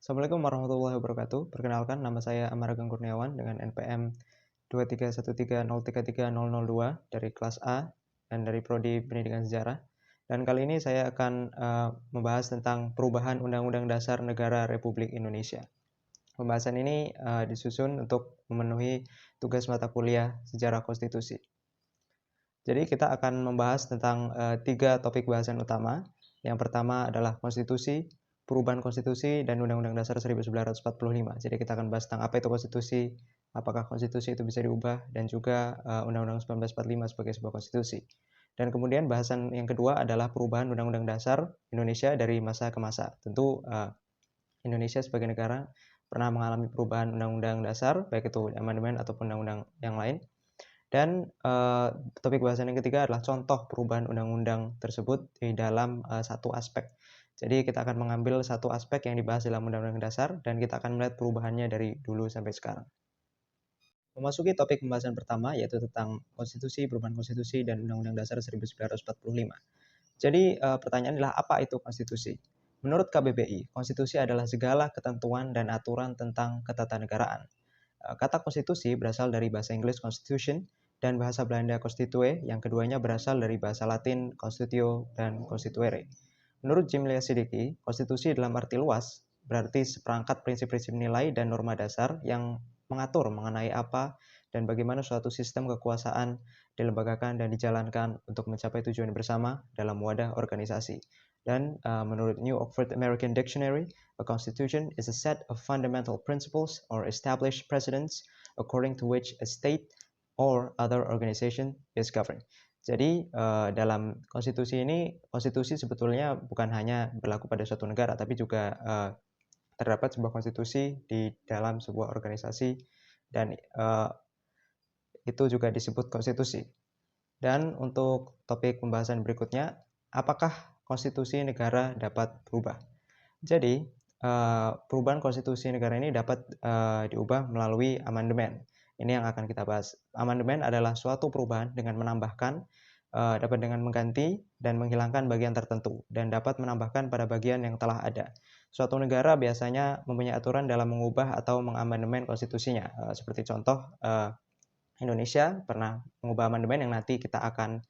Assalamualaikum warahmatullahi wabarakatuh. Perkenalkan, nama saya Amar Ageng Kurniawan dengan NPM 23130330002 dari kelas A dan dari Prodi Pendidikan Sejarah. Dan kali ini saya akan membahas tentang perubahan Undang-Undang Dasar Negara Republik Indonesia. Pembahasan ini disusun untuk memenuhi tugas mata kuliah Sejarah Konstitusi. Jadi kita akan membahas tentang 3 topik bahasan utama. Yang pertama adalah konstitusi, perubahan konstitusi, dan Undang-Undang Dasar 1945. Jadi kita akan bahas tentang apa itu konstitusi, apakah konstitusi itu bisa diubah, dan juga Undang-Undang 1945 sebagai sebuah konstitusi. Dan kemudian bahasan yang kedua adalah perubahan Undang-Undang Dasar Indonesia dari masa ke masa. Tentu Indonesia sebagai negara pernah mengalami perubahan Undang-Undang Dasar, baik itu amandemen ataupun undang-undang yang lain. Dan topik bahasan yang ketiga adalah contoh perubahan undang-undang tersebut di dalam satu aspek. Jadi kita akan mengambil satu aspek yang dibahas dalam Undang-Undang Dasar dan kita akan melihat perubahannya dari dulu sampai sekarang. Memasuki topik pembahasan pertama yaitu tentang konstitusi, perubahan konstitusi, dan Undang-Undang Dasar 1945. Jadi pertanyaan adalah apa itu konstitusi? Menurut KBBI, konstitusi adalah segala ketentuan dan aturan tentang ketatanegaraan. Kata konstitusi berasal dari bahasa Inggris constitution dan bahasa Belanda constituere, yang keduanya berasal dari bahasa Latin constitutio dan constituere. Menurut Jimlia Siddiqui, konstitusi dalam arti luas berarti seperangkat prinsip-prinsip nilai dan norma dasar yang mengatur mengenai apa dan bagaimana suatu sistem kekuasaan dilembagakan dan dijalankan untuk mencapai tujuan bersama dalam wadah organisasi. Dan menurut New Oxford American Dictionary, a constitution is a set of fundamental principles or established precedents according to which a state or other organization is governed. Jadi dalam konstitusi ini, konstitusi sebetulnya bukan hanya berlaku pada suatu negara, tapi juga terdapat sebuah konstitusi di dalam sebuah organisasi dan itu juga disebut konstitusi. Dan untuk topik pembahasan berikutnya, apakah konstitusi negara dapat berubah? Jadi perubahan konstitusi negara ini dapat diubah melalui amandemen. Ini yang akan kita bahas. Amandemen adalah suatu perubahan dengan menambahkan, dapat dengan mengganti dan menghilangkan bagian tertentu, dan dapat menambahkan pada bagian yang telah ada. Suatu negara biasanya mempunyai aturan dalam mengubah atau mengamandemen konstitusinya. Seperti contoh, Indonesia pernah mengubah amandemen yang nanti kita akan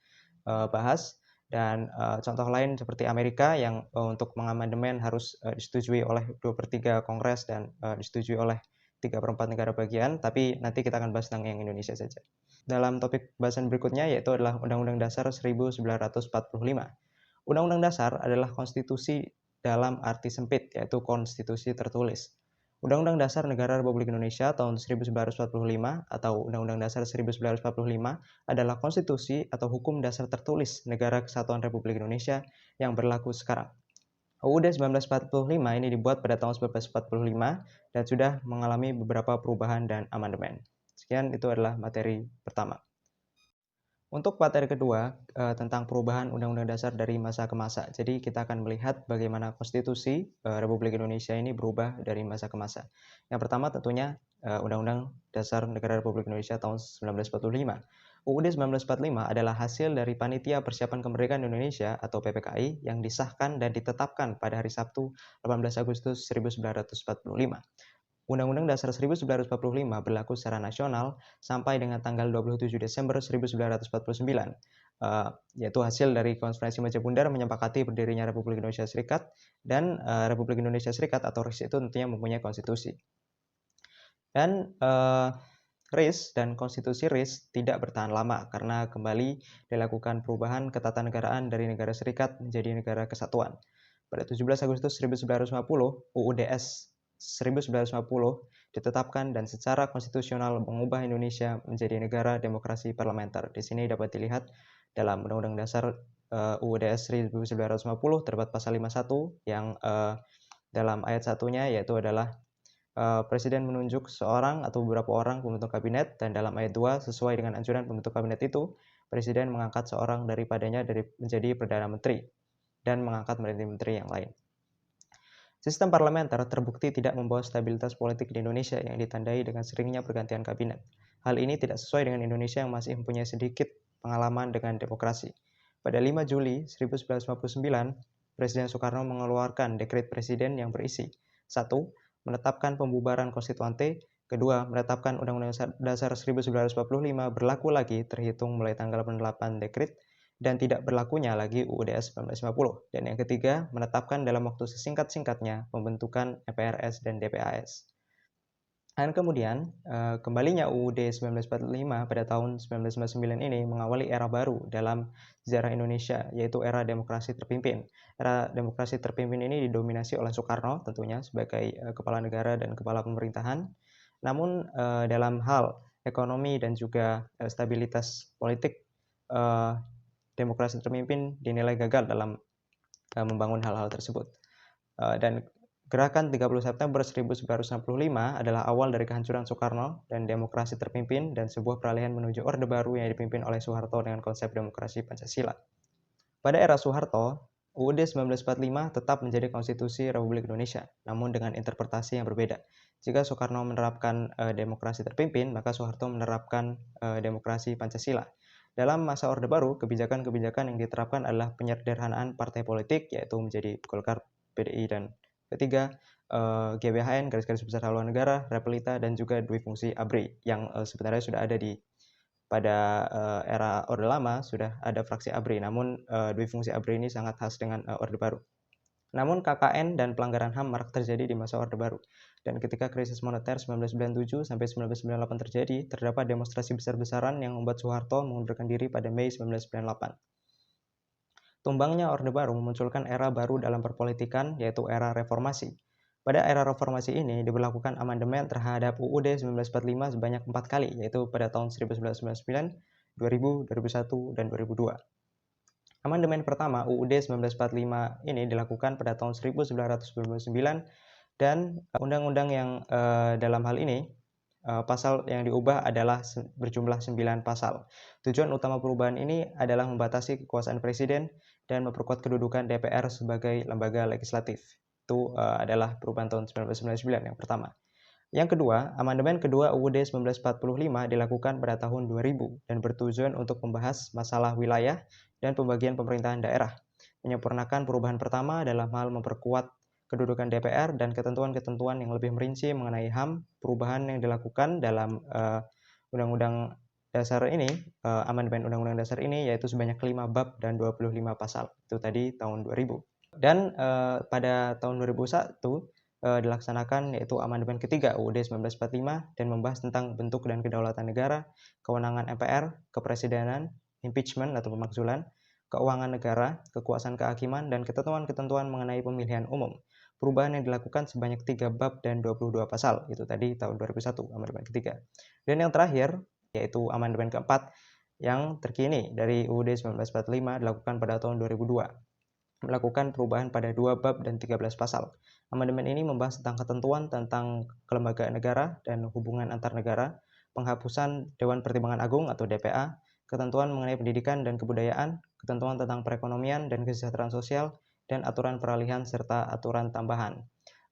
bahas. Dan contoh lain seperti Amerika yang untuk mengamandemen harus disetujui oleh 2/3 Kongres dan disetujui oleh 3/4 negara bagian, tapi nanti kita akan bahas tentang yang Indonesia saja. Dalam topik bahasan berikutnya yaitu adalah Undang-Undang Dasar 1945. Undang-Undang Dasar adalah konstitusi dalam arti sempit, yaitu konstitusi tertulis. Undang-Undang Dasar Negara Republik Indonesia tahun 1945 atau Undang-Undang Dasar 1945 adalah konstitusi atau hukum dasar tertulis Negara Kesatuan Republik Indonesia yang berlaku sekarang. UUD 1945 ini dibuat pada tahun 1945 dan sudah mengalami beberapa perubahan dan amandemen. Sekian, itu adalah materi pertama. Untuk materi kedua, tentang perubahan Undang-Undang Dasar dari masa ke masa. Jadi kita akan melihat bagaimana konstitusi Republik Indonesia ini berubah dari masa ke masa. Yang pertama tentunya Undang-Undang Dasar Negara Republik Indonesia tahun 1945. UUD 1945 adalah hasil dari Panitia Persiapan Kemerdekaan Indonesia atau PPKI yang disahkan dan ditetapkan pada hari Sabtu 18 Agustus 1945. Undang-Undang Dasar 1945 berlaku secara nasional sampai dengan tanggal 27 Desember 1949, yaitu hasil dari Konferensi Meja Bundar menyepakati berdirinya Republik Indonesia Serikat, dan Republik Indonesia Serikat atau RIS itu tentunya mempunyai konstitusi. Dan RIS dan konstitusi RIS tidak bertahan lama karena kembali dilakukan perubahan ketatanegaraan dari negara serikat menjadi negara kesatuan. Pada 17 Agustus 1950, UUDS 1950 ditetapkan dan secara konstitusional mengubah Indonesia menjadi negara demokrasi parlementer. Di sini dapat dilihat dalam Undang-Undang Dasar UUDS 1950 terdapat pasal 51 yang dalam ayat satunya yaitu adalah Presiden menunjuk seorang atau beberapa orang pembentuk kabinet, dan dalam ayat 2 sesuai dengan anjuran pembentuk kabinet itu, Presiden mengangkat seorang daripadanya menjadi Perdana Menteri dan mengangkat menjadi menteri yang lain. Sistem parlementer terbukti tidak membawa stabilitas politik di Indonesia yang ditandai dengan seringnya pergantian kabinet. Hal ini tidak sesuai dengan Indonesia yang masih mempunyai sedikit pengalaman dengan demokrasi. Pada 5 Juli 1959, Presiden Soekarno mengeluarkan dekret presiden yang berisi 1. menetapkan pembubaran konstituante. Kedua, menetapkan Undang-Undang Dasar 1945 berlaku lagi terhitung mulai tanggal 8 Dekret dan tidak berlakunya lagi UUD 1950. Dan yang ketiga, menetapkan dalam waktu sesingkat-singkatnya pembentukan MPRS dan DPAS. Dan kemudian, kembalinya UUD 1945 pada tahun 1999 ini mengawali era baru dalam sejarah Indonesia, yaitu era demokrasi terpimpin. Era demokrasi terpimpin ini didominasi oleh Soekarno tentunya sebagai kepala negara dan kepala pemerintahan. Namun dalam hal ekonomi dan juga stabilitas politik, demokrasi terpimpin dinilai gagal dalam membangun hal-hal tersebut. Dan gerakan 30 September 1965 adalah awal dari kehancuran Soekarno dan demokrasi terpimpin dan sebuah peralihan menuju Orde Baru yang dipimpin oleh Soeharto dengan konsep demokrasi Pancasila. Pada era Soeharto, UUD 1945 tetap menjadi konstitusi Republik Indonesia, namun dengan interpretasi yang berbeda. Jika Soekarno menerapkan demokrasi terpimpin, maka Soeharto menerapkan demokrasi Pancasila. Dalam masa Orde Baru, kebijakan-kebijakan yang diterapkan adalah penyederhanaan partai politik, yaitu menjadi Golkar, PDI, dan P3, GBHN, garis-garis besar haluan negara, Repelita, dan juga dui fungsi ABRI, yang sebenarnya sudah ada pada era Orde Lama, sudah ada fraksi ABRI, namun dui fungsi ABRI ini sangat khas dengan Orde Baru. Namun KKN dan pelanggaran HAM marak terjadi di masa Orde Baru. Dan ketika krisis moneter 1997 sampai 1998 terjadi, terdapat demonstrasi besar-besaran yang membuat Soeharto mengundurkan diri pada Mei 1998. Tumbangnya Orde Baru memunculkan era baru dalam perpolitikan, yaitu era reformasi. Pada era reformasi ini diberlakukan amandemen terhadap UUD 1945 sebanyak 4 kali, yaitu pada tahun 1999, 2000, 2001, dan 2002. Amandemen pertama UUD 1945 ini dilakukan pada tahun 1999 dan undang-undang yang dalam hal ini pasal yang diubah adalah berjumlah 9 pasal. Tujuan utama perubahan ini adalah membatasi kekuasaan presiden dan memperkuat kedudukan DPR sebagai lembaga legislatif. Itu adalah perubahan tahun 1999 yang pertama. Yang kedua, amandemen kedua UUD 1945 dilakukan pada tahun 2000 dan bertujuan untuk membahas masalah wilayah dan pembagian pemerintahan daerah. Menyempurnakan perubahan pertama dalam hal memperkuat kedudukan DPR dan ketentuan-ketentuan yang lebih merinci mengenai HAM. Perubahan yang dilakukan dalam Undang-Undang Dasar ini, amandemen Undang-Undang Dasar ini, yaitu sebanyak 5 bab dan 25 pasal. Itu tadi tahun 2000. Dan pada tahun 2001 dilaksanakan yaitu amandemen ketiga UUD 1945 dan membahas tentang bentuk dan kedaulatan negara, kewenangan MPR, kepresidenan, impeachment atau pemakzulan, keuangan negara, kekuasaan kehakiman, dan ketentuan-ketentuan mengenai pemilihan umum. Perubahan yang dilakukan sebanyak 3 bab dan 22 pasal. Itu tadi tahun 2001, amandemen ketiga. Dan yang terakhir, yaitu amandemen keempat, yang terkini dari UUD 1945 dilakukan pada tahun 2002. Melakukan perubahan pada 2 bab dan 13 pasal. Amandemen ini membahas tentang ketentuan tentang kelembagaan negara dan hubungan antar negara, penghapusan Dewan Pertimbangan Agung atau DPA, ketentuan mengenai pendidikan dan kebudayaan, ketentuan tentang perekonomian dan kesejahteraan sosial, dan aturan peralihan serta aturan tambahan.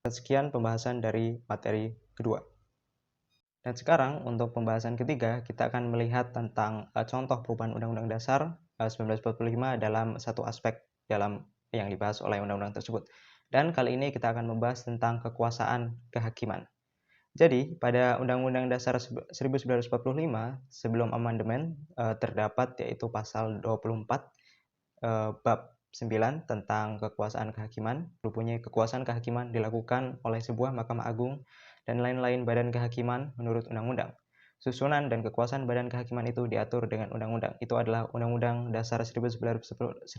Sekian pembahasan dari materi kedua. Dan sekarang untuk pembahasan ketiga, kita akan melihat tentang contoh perubahan Undang-Undang Dasar 1945 dalam satu aspek dalam yang dibahas oleh undang-undang tersebut. Dan kali ini kita akan membahas tentang kekuasaan kehakiman. Jadi, pada Undang-Undang Dasar 1945 sebelum amandemen terdapat yaitu pasal 24 bab 9 tentang kekuasaan kehakiman. Rupanya kekuasaan kehakiman dilakukan oleh sebuah Mahkamah Agung dan lain-lain badan kehakiman menurut undang-undang. Susunan dan kekuasaan badan kehakiman itu diatur dengan undang-undang. Itu adalah Undang-Undang Dasar 1945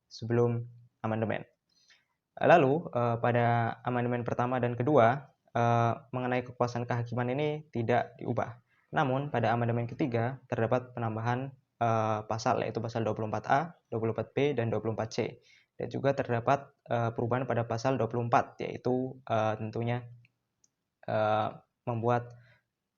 sebelum amandemen. Lalu pada amandemen pertama dan kedua mengenai kekuasaan kehakiman ini tidak diubah. Namun pada amandemen ketiga terdapat penambahan pasal, yaitu pasal 24A, 24B, dan 24C. Dan juga terdapat perubahan pada pasal 24, yaitu tentunya membuat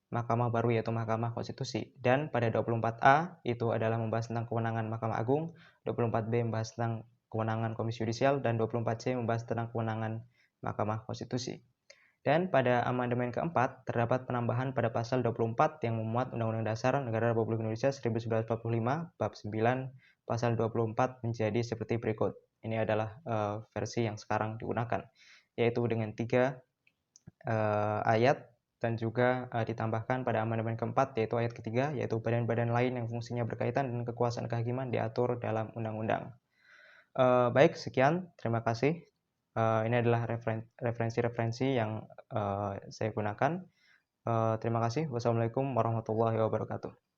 mahkamah baru, yaitu Mahkamah Konstitusi. Dan pada 24A itu adalah membahas tentang kewenangan Mahkamah Agung, 24B membahas tentang kewenangan Komisi Yudisial, dan 24C membahas tentang kewenangan Mahkamah Konstitusi. Dan pada amandemen keempat, terdapat penambahan pada pasal 24 yang memuat Undang-Undang Dasar Negara Republik Indonesia 1945, bab 9, pasal 24 menjadi seperti berikut. Ini adalah versi yang sekarang digunakan, yaitu dengan 3 ayat dan juga ditambahkan pada amandemen keempat, yaitu ayat ketiga, yaitu badan-badan lain yang fungsinya berkaitan dengan kekuasaan kehakiman diatur dalam undang-undang. Baik, sekian. Terima kasih. Ini adalah referensi-referensi yang saya gunakan. Terima kasih. Wassalamualaikum warahmatullahi wabarakatuh.